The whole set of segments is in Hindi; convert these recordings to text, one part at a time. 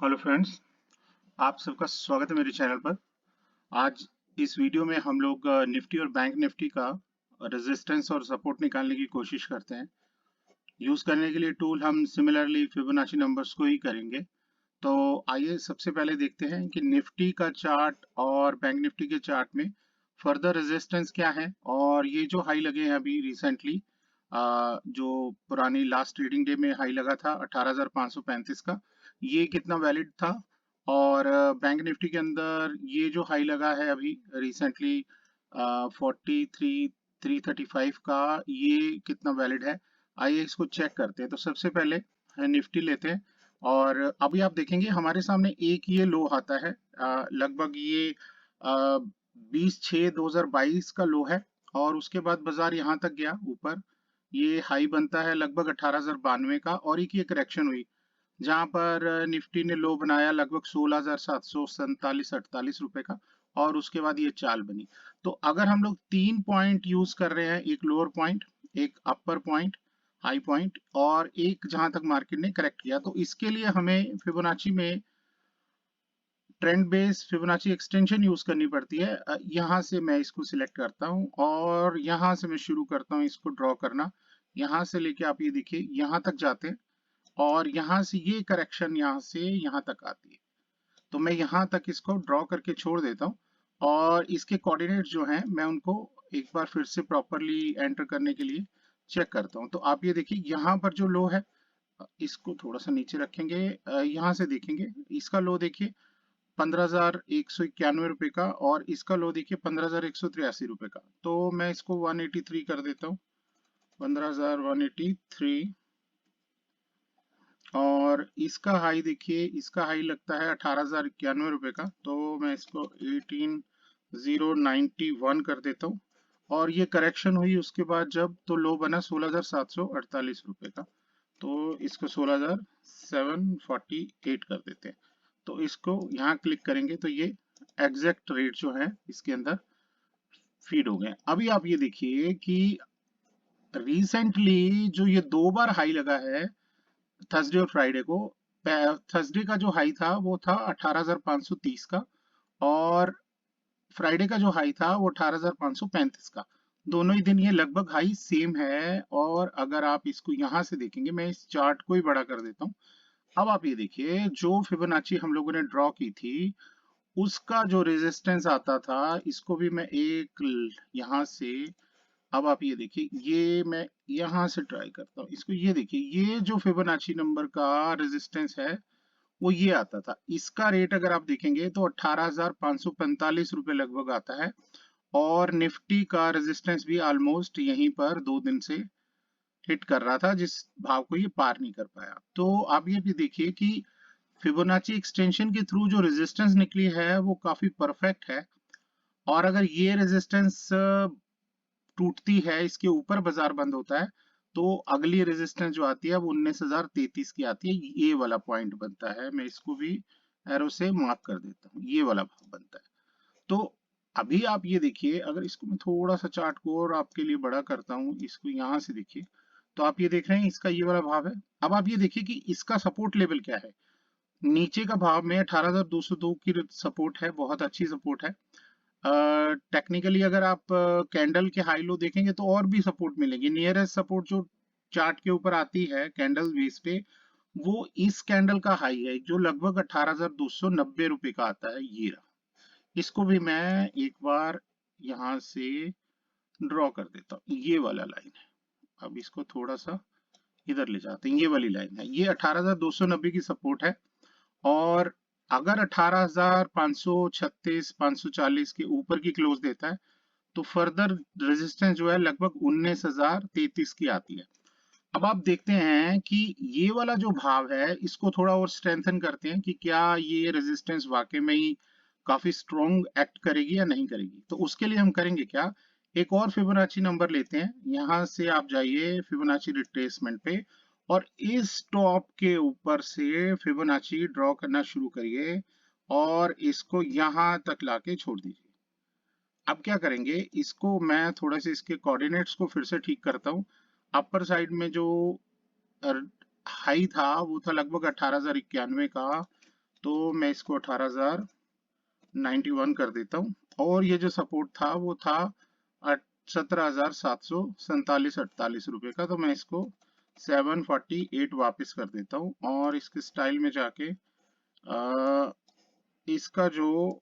हेलो फ्रेंड्स, आप सबका स्वागत है मेरे चैनल पर। आज इस वीडियो में हम लोग निफ्टी और बैंक निफ्टी का रेजिस्टेंस और सपोर्ट निकालने की कोशिश करते हैं। यूज करने के लिए टूल हम सिमिलरली फिबोनाची नंबर्स को ही करेंगे। तो आइए सबसे पहले देखते हैं कि निफ्टी का चार्ट और बैंक निफ्टी के चार्ट में फर्दर रेजिस्टेंस क्या है और ये जो हाई लगे हैं अभी रिसेंटली, जो पुरानी लास्ट ट्रेडिंग डे में हाई लगा था 18,535 का, ये कितना वैलिड था। और बैंक निफ्टी के अंदर ये जो हाई लगा है अभी रिसेंटली 43,335 का, ये कितना वैलिड है। आइए इसको चेक करते हैं। तो सबसे पहले निफ्टी लेते हैं और अभी आप देखेंगे हमारे सामने एक ये लो आता है, लगभग ये 20/6/2022 का लो है। और उसके बाद बाजार यहाँ तक गया ऊपर, ये हाई बनता है लगभग 18,092 का और एक ये करेक्शन हुई जहां पर निफ्टी ने लो बनाया लगभग 16,747-48 रुपए का और उसके बाद ये चाल बनी। तो अगर हम लोग 3 पॉइंट यूज कर रहे हैं, एक लोअर पॉइंट, एक अपर पॉइंट, हाई पॉइंट और एक जहां तक मार्केट ने करेक्ट किया, तो इसके लिए हमें फिबोनाची में trend base Fibonacci extension use करनी पड़ती है। यहाँ से मैं इसको सिलेक्ट करता हूँ और यहाँ से मैं शुरू करता हूँ इसको ड्रॉ करना। यहाँ से लेके आप ये देखिए यहाँ तक जाते हैं और यहाँ से ये करेक्शन यहाँ से यहाँ तक आती है। तो मैं यहाँ तक इसको ड्रॉ करके छोड़ देता हूँ और इसके कोऑर्डिनेट जो हैं मैं उनको एक बार फिर से प्रॉपरली एंटर करने के लिए चेक करता हूँ। तो आप ये देखिए यहाँ पर जो लो है, इसको थोड़ा सा नीचे रखेंगे, यहाँ से देखेंगे इसका लो देखिए 15,191 रुपए का और इसका लो देखिए 15,183 रुपए का। तो मैं इसको 183 कर देता हूँ, 15,183। और इसका हाई देखिए, इसका हाई लगता है 18,091 रुपए का, तो मैं इसको 18,091 कर देता हूँ। और ये करेक्शन हुई उसके बाद जब, तो लो बना 16,748 रुपए का, तो इसको 16,748 कर देते हैं। तो इसको यहाँ क्लिक करेंगे तो ये एग्जैक्ट रेट जो है इसके अंदर फीड हो गए। अभी आप ये देखिए कि रिसेंटली जो ये दो बार हाई लगा है थर्सडे और फ्राइडे को, थर्सडे का जो हाई था वो था 18,530 का और फ्राइडे का जो हाई था वो 18,535 का। दोनों ही दिन ये लगभग हाई सेम है। और अगर आप इसको यहाँ से देखेंगे, मैं इस चार्ट को ही बड़ा कर देता हूँ। अब आप ये देखिए जो फिबोनाची हम लोगों ने ड्रॉ की थी उसका जो रेजिस्टेंस आता था, इसको भी मैं एक यहाँ से, अब आप ये देखिए, ये मैं यहाँ से ट्राई करता हूँ इसको, ये देखिए ये जो फिबोनाची नंबर का रेजिस्टेंस है वो ये आता था। इसका रेट अगर आप देखेंगे तो 18,545 रुपए लगभग आता है और निफ्टी का रेजिस्टेंस भी ऑलमोस्ट यहीं पर 2 दिन से हिट कर रहा था, जिस भाव को ये पार नहीं कर पाया। तो आप ये भी देखिए कि फिबोनाची एक्सटेंशन के थ्रू जो रेजिस्टेंस निकली है वो काफी परफेक्ट है। और अगर ये रेजिस्टेंस टूटती है, इसके ऊपर बाजार बंद होता है, तो अगली रेजिस्टेंस जो आती है वो 19,033 की आती है। ये वाला पॉइंट बनता है, मैं इसको भी एरो से मार्क कर देता हूँ, ये वाला भाव बनता है। तो अभी आप ये देखिए, अगर इसको मैं थोड़ा सा चार्ट को और आपके लिए बड़ा करता हूँ, इसको यहाँ से देखिए, तो आप ये देख रहे हैं इसका ये वाला भाव है। अब आप ये देखिए कि इसका सपोर्ट लेवल क्या है। नीचे का भाव में 18,202 की सपोर्ट है, बहुत अच्छी सपोर्ट है। टेक्निकली अगर आप कैंडल के हाई लो देखेंगे तो और भी सपोर्ट मिलेगी। नियरेस्ट सपोर्ट जो चार्ट के ऊपर आती है कैंडल बेस पे, वो इस कैंडल का हाई है जो लगभग 18,290 रुपए का आता है, ये रहा। इसको भी मैं एक बार यहाँ से ड्रॉ कर देता हूँ, ये वाला लाइन है। अब इसको थोड़ा सा इधर ले जाते हैं, ये वाली लाइन है, ये 18,290 की सपोर्ट है। और अगर 18,536 540 के ऊपर की क्लोज देता है तो फर्दर रेजिस्टेंस जो है लगभग 19,033 की आती है। अब आप देखते हैं कि ये वाला जो भाव है इसको थोड़ा और स्ट्रेंथन करते हैं कि क्या ये रेजिस्टेंस वाकई में ही काफी स्ट्रॉन्ग एक्ट करेगी या नहीं करेगी। तो उसके लिए हम करेंगे क्या, एक और फिबोनाची नंबर लेते हैं, यहां से आप जाइए फिबोनाची रिट्रेसमेंट पे और इस टॉप के ऊपर से फिबोनाची ड्रॉ करना शुरू करिए और इसको यहां तक लाके छोड़ दीजिए। अब क्या करेंगे, इसको मैं थोड़ा सा इसके कोऑर्डिनेट्स को फिर से ठीक करता हूँ। अपर साइड में जो हाई था वो था लगभग 18,091 का तो मैं इसको 18,091 कर देता हूँ। और ये जो सपोर्ट था वो था 17,747-48 रुपए का, तो मैं इसको 748 वापस कर देता हूँ। और इसके स्टाइल में जाके इसका जो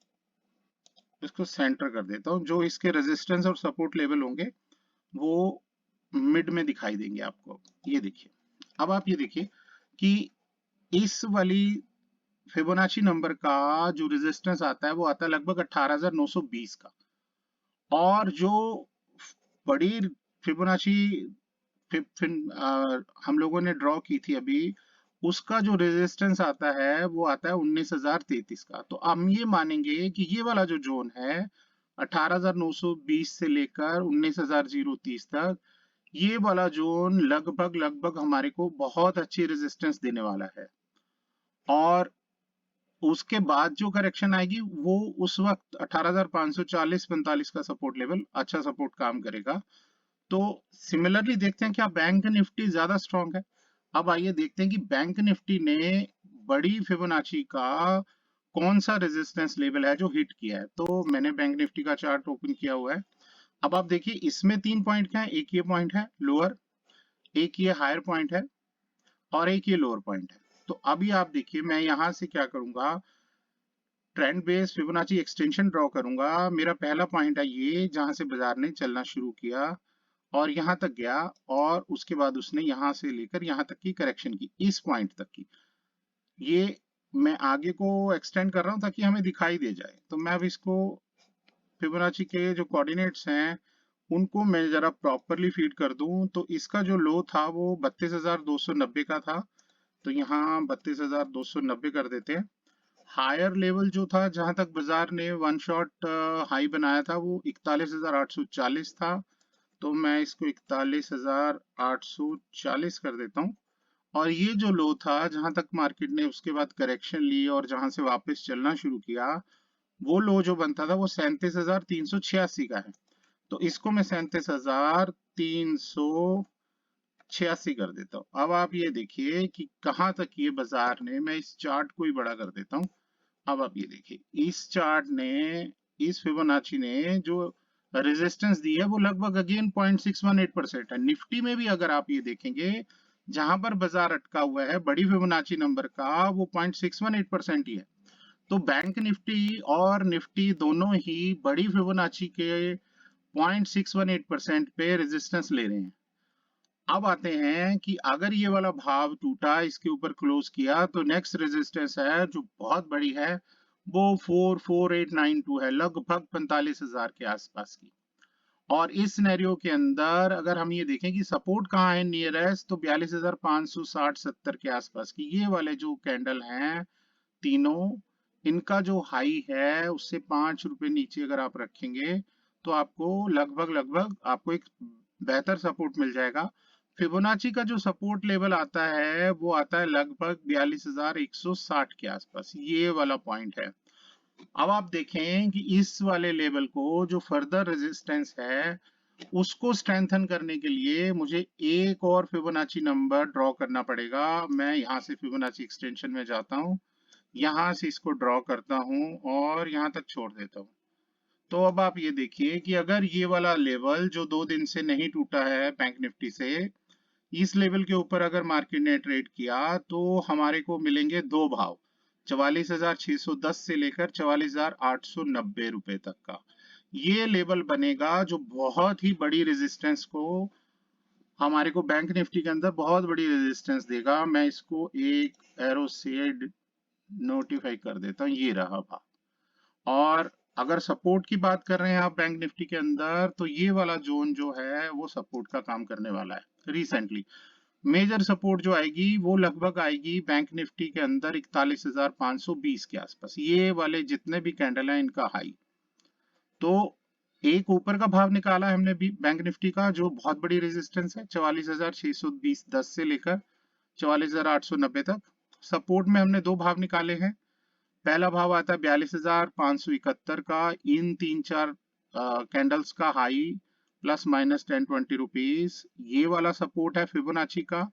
इसको सेंटर कर देता हूँ। जो इसके रेजिस्टेंस और सपोर्ट लेवल होंगे वो मिड में दिखाई देंगे आपको। ये देखिए, अब आप ये देखिए कि इस वाली फिबोनाची नंबर का जो रेजिस्टेंस आता है वो आता है लगभग 18,920 का। और जो बड़ी फिबोनाची हम लोगों ने ड्रॉ की थी अभी, उसका जो रेजिस्टेंस आता है वो आता है 19,033 का। तो हम ये मानेंगे कि ये वाला जो जोन है 18,920 से लेकर 19,030 तक, ये वाला जोन लगभग लगभग हमारे को बहुत अच्छी रेजिस्टेंस देने वाला है। और उसके बाद जो करेक्शन आएगी वो उस वक्त 18,540-45 का सपोर्ट लेवल अच्छा सपोर्ट काम करेगा। तो सिमिलरली देखते हैं क्या बैंक निफ्टी ज्यादा स्ट्रांग है। अब आइए देखते हैं कि बैंक निफ्टी ने बड़ी फिबोनाची का कौन सा रेजिस्टेंस लेवल है जो हिट किया है। तो मैंने बैंक निफ्टी का चार्ट ओपन किया हुआ है। अब आप देखिए, इसमें 3 पॉइंट क्या है, एक ये पॉइंट है लोअर, एक ये हायर पॉइंट है, और एक ये लोअर पॉइंट है। तो अभी आप देखिए, मैं यहां से क्या करूंगा, trend based Fibonacci extension draw करूंगा। मेरा पहला पॉइंट है ये, जहां से बाजार ने चलना शुरू किया और यहां तक गया, और उसके बाद उसने यहां से लेकर यहां तक की करेक्शन की, इस पॉइंट तक की। ये मैं आगे को एक्सटेंड कर रहा हूं ताकि हमें दिखाई दे जाए। तो मैं अब इसको फिबोनाची के जो कोऑर्डिनेट्स हैं उनको मैं जरा प्रॉपरली फीड कर दूं। तो इसका जो लो था वो 32,290 का था, तो यहाँ 32,290 कर देते हैं। हायर लेवल जो था, जहां तक बाजार ने वन शॉट हाई बनाया था, वो 41,840 था, तो मैं इसको 41,840 कर देता हूँ। और ये जो लो था, जहां तक मार्केट ने उसके बाद करेक्शन ली और जहां से वापस चलना शुरू किया, वो लो जो बनता था वो 37,386 का है। तो इसको मैं 37,386 कर देता हूँ। अब आप ये देखिए कि कहां तक ये बाजार ने, मैं इस चार्ट को ही बड़ा कर देता हूँ। अब आप ये देखिए, इस चार्ट ने, इस फिबोनाची ने जो रेजिस्टेंस दी है वो लगभग अगेन 0.618% है। निफ्टी में भी अगर आप ये देखेंगे, जहां पर बाजार अटका हुआ है बड़ी फिबोनाची नंबर का, वो 0.618% ही है। तो बैंक निफ्टी और निफ्टी दोनों ही बड़ी फिबोनाची के 0.618% पे रेजिस्टेंस ले रहे हैं। अब आते हैं कि अगर ये वाला भाव टूटा, इसके ऊपर क्लोज किया, तो नेक्स्ट रेजिस्टेंस है जो बहुत बड़ी है, वो 44892 है, लगभग 45,000 के आसपास की। और इस सिनेरियो के अंदर अगर हम ये देखें कि सपोर्ट कहाँ है नियरेस्ट, तो 42,560-70 के आसपास की। ये वाले जो कैंडल हैं तीनों, इनका जो हाई है उससे 5 रुपए नीचे अगर आप रखेंगे, तो आपको लगभग लगभग आपको एक बेहतर सपोर्ट मिल जाएगा। फिबोनाची का जो सपोर्ट लेवल आता है वो आता है लगभग 42,160 के आसपास, ये वाला पॉइंट है। अब आप देखें कि इस वाले लेवल को जो फर्दर रेजिस्टेंस है उसको स्ट्रेंथन करने के लिए मुझे एक और फिबोनाची नंबर ड्रॉ करना पड़ेगा। मैं यहाँ से फिबोनाची एक्सटेंशन में जाता हूँ, यहाँ से इसको ड्रॉ करता हूँ और यहाँ तक छोड़ देता हूँ। तो अब आप ये देखिए कि अगर ये वाला लेवल जो 2 दिन से नहीं टूटा है बैंक निफ्टी से, इस लेवल के ऊपर अगर मार्केट ने ट्रेड किया, तो हमारे को मिलेंगे दो भाव, 44,610 से लेकर 44,890 रुपए तक का। ये लेवल बनेगा जो बहुत ही बड़ी रेजिस्टेंस को, हमारे को बैंक निफ्टी के अंदर बहुत बड़ी रेजिस्टेंस देगा। मैं इसको एक एरो से नोटिफाई कर देता हूँ, ये रहा भाव। और अगर सपोर्ट की बात कर रहे हैं आप बैंक निफ्टी के अंदर, तो ये वाला जोन जो है वो सपोर्ट का काम करने वाला है। रिसेंटली मेजर सपोर्ट जो आएगी वो लगभग आएगी बैंक निफ्टी के अंदर 41,520 के आसपास, ये वाले जितने भी कैंडल हैं इनका हाई। तो एक ऊपर का भाव निकाला है हमने भी बैंक निफ्टी का, जो बहुत बड़ी रेजिस्टेंस है 44,620 से लेकर 44,890 तक। सपोर्ट में हमने दो भाव निकाले हैं। पहला भाव आता है 42,571 का, इन 3-4 कैंडल्स का हाई प्लस माइनस 10-20 रुपीज। ये वाला सपोर्ट है फिबोनाची का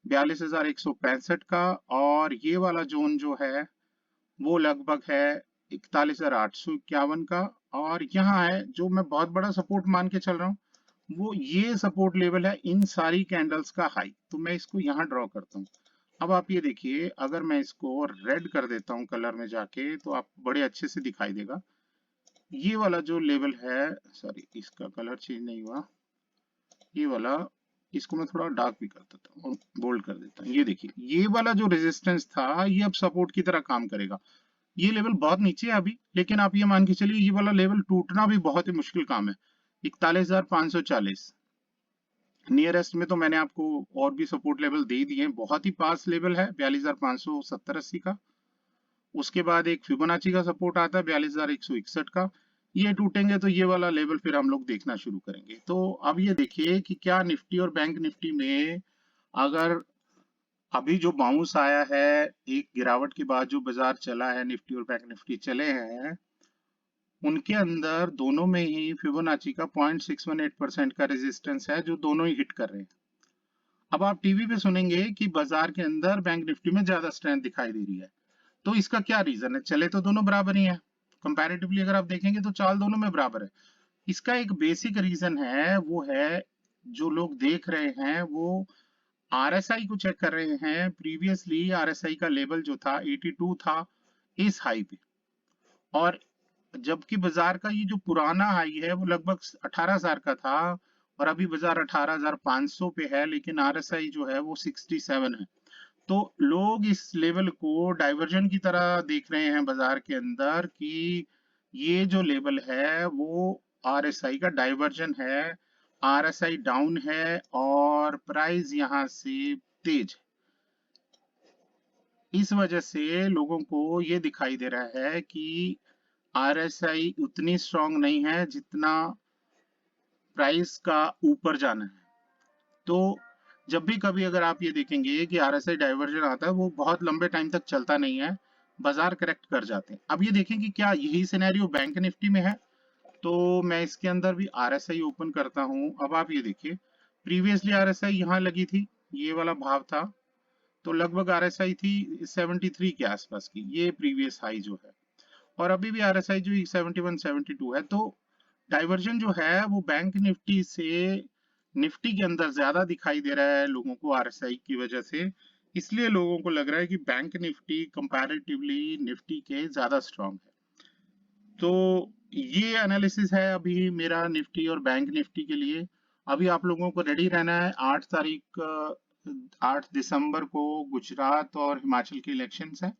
42,165 का। और ये वाला जोन जो है वो लगभग है 41,851 का। और यहाँ है जो मैं बहुत बड़ा सपोर्ट मान के चल रहा हूँ, वो ये सपोर्ट लेवल है इन सारी कैंडल्स का हाई। तो मैं इसको यहाँ ड्रॉ करता हूँ। अब आप ये देखिए, अगर मैं इसको रेड कर देता हूँ कलर में जाके, तो आप बड़े अच्छे से दिखाई देगा। ये वाला जो लेवल है, सॉरी इसका कलर चेंज नहीं हुआ, ये वाला, इसको मैं थोड़ा डार्क भी कर देता हूँ और बोल्ड कर देता हूँ। ये देखिए, ये वाला जो रेजिस्टेंस था ये अब सपोर्ट की तरह काम करेगा। ये लेवल बहुत नीचे है अभी, लेकिन आप ये मान के चलिए ये वाला लेवल टूटना भी बहुत ही मुश्किल काम है। 41,540 नियरेस्ट में तो मैंने आपको और भी सपोर्ट लेवल दे दिए हैं। बहुत ही पास लेवल है 42,570-80 का। उसके बाद एक फिबोनाची का सपोर्ट आता है 42,161 का। ये टूटेंगे तो ये वाला लेवल फिर हम लोग देखना शुरू करेंगे। तो अब ये देखिए कि क्या निफ्टी और बैंक निफ्टी में, अगर अभी जो बाउंस आया है, एक गिरावट के बाद जो बाजार चला है, निफ्टी और बैंक निफ्टी चले हैं, उनके अंदर दोनों में ही फिबोनाची का 0.618% का रेजिस्टेंस है, जो दोनों ही हिट कर रहे हैं। अब आप टीवी पे सुनेंगे कि बाजार के अंदर बैंक निफ्टी में ज्यादा स्ट्रेंथ दिखाई दे रही है। तो इसका क्या रीजन है? चले तो दोनों बराबर ही है, कंपैरेटिवली अगर आप देखेंगे तो चाल दोनों में बराबर है। इसका एक बेसिक रीजन है, वो है जो लोग देख रहे हैं वो आरएसआई को चेक कर रहे हैं। प्रीवियसली आरएसआई का लेवल जो था 82 था इस हाई पे, और जबकि बाजार का ये जो पुराना हाई है वो लगभग 18,000 का था, और अभी बाजार 18,500 पे है, लेकिन आरएसआई जो है वो 67 है। तो लोग इस लेवल को डाइवर्जन की तरह देख रहे हैं बाजार के अंदर, कि ये जो लेवल है वो आरएसआई का डाइवर्जन है, आरएसआई डाउन है और प्राइस यहां से तेज है। इस वजह से लोगों को ये दिखाई दे रहा है कि आरएसआई उतनी स्ट्रांग नहीं है जितना प्राइस का ऊपर जाना है। तो जब भी कभी अगर आप ये देखेंगे कि आरएसआई डाइवर्जन आता है, वो बहुत लंबे टाइम तक चलता नहीं है, बाजार करेक्ट कर जाते हैं। अब ये देखें कि क्या यही सिनेरियो बैंक निफ्टी में है। तो मैं इसके अंदर भी आरएसआई ओपन करता हूं। अब आप ये देखिए, प्रीवियसली आरएसआई यहाँ लगी थी, ये वाला भाव था, तो लगभग आरएसआई थी 73 के आसपास की, ये प्रीवियस हाई जो है। और अभी भी आरएसआई जो 71 72 है। तो डाइवर्जन जो है वो बैंक निफ्टी से निफ्टी के अंदर ज्यादा दिखाई दे रहा है लोगों को आरएसआई की वजह से। इसलिए लोगों को लग रहा है कि बैंक निफ्टी कंपैरेटिवली निफ्टी के ज्यादा स्ट्रांग है। तो ये एनालिसिस है अभी मेरा निफ्टी और बैंक निफ्टी के लिए। अभी आप लोगों को रेडी रहना है। 8 दिसंबर को गुजरात और हिमाचल के इलेक्शंस है,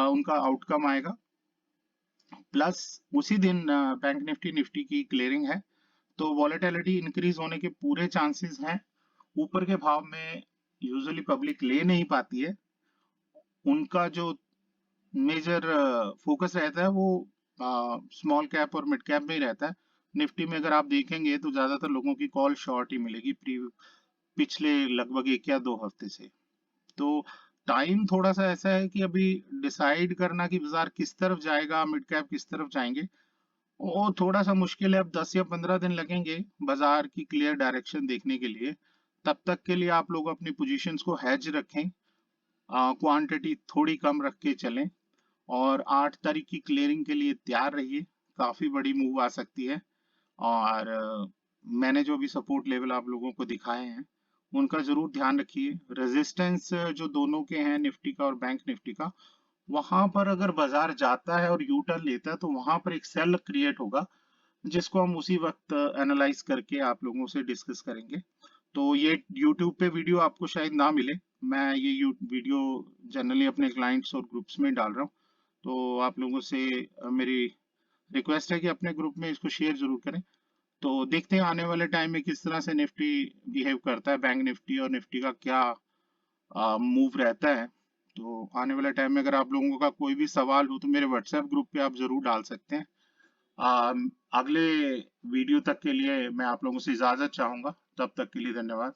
उनका आउटकम आएगा। प्लस उसी दिन बैंक निफ्टी निफ्टी की क्लियरिंग है। तो वॉलेटिलिटी इंक्रीज होने के पूरे चांसेस हैं। ऊपर के भाव में यूजुअली पब्लिक ले नहीं पाती है, उनका जो मेजर फोकस रहता है वो स्मॉल कैप और मिड कैप में ही रहता है। निफ्टी में अगर आप देखेंगे तो ज्यादातर लोगों की कॉल शॉर्ट ही मिलेगी पिछले लगभग 1 या 2 हफ्ते से। तो टाइम थोड़ा सा ऐसा है कि अभी डिसाइड करना कि बाजार किस तरफ जाएगा, मिड कैप किस तरफ जाएंगे, वो थोड़ा सा मुश्किल है। अब 10 या 15 दिन लगेंगे बाजार की क्लियर डायरेक्शन देखने के लिए। तब तक के लिए आप लोग अपनी पोजीशंस को हैज रखें, क्वांटिटी थोड़ी कम रख के चलें, और 8 तारीख की क्लियरिंग के लिए तैयार रहिए। काफी बड़ी मूव आ सकती है। और मैंने जो भी सपोर्ट लेवल आप लोगों को दिखाए हैं उनका जरूर ध्यान रखिए। रेजिस्टेंस जो दोनों के हैं, निफ्टी का और बैंक निफ्टी का, वहां पर अगर बाजार जाता है और यू टर्न लेता है तो वहां पर एक सेल क्रिएट होगा, जिसको हम उसी वक्त एनालाइज करके आप लोगों से डिस्कस करेंगे। तो ये YouTube पे वीडियो आपको शायद ना मिले, मैं ये वीडियो जनरली अपने क्लाइंट्स और ग्रुप्स में डाल रहा हूँ। तो आप लोगों से मेरी रिक्वेस्ट है कि अपने ग्रुप में इसको शेयर जरूर करें। तो देखते हैं आने वाले टाइम में किस तरह से निफ्टी बिहेव करता है, बैंक निफ्टी और निफ्टी का क्या मूव रहता है। तो आने वाले टाइम में अगर आप लोगों का कोई भी सवाल हो तो मेरे व्हाट्सएप ग्रुप पे आप जरूर डाल सकते हैं। अगले वीडियो तक के लिए मैं आप लोगों से इजाजत चाहूंगा। तब तक के लिए धन्यवाद।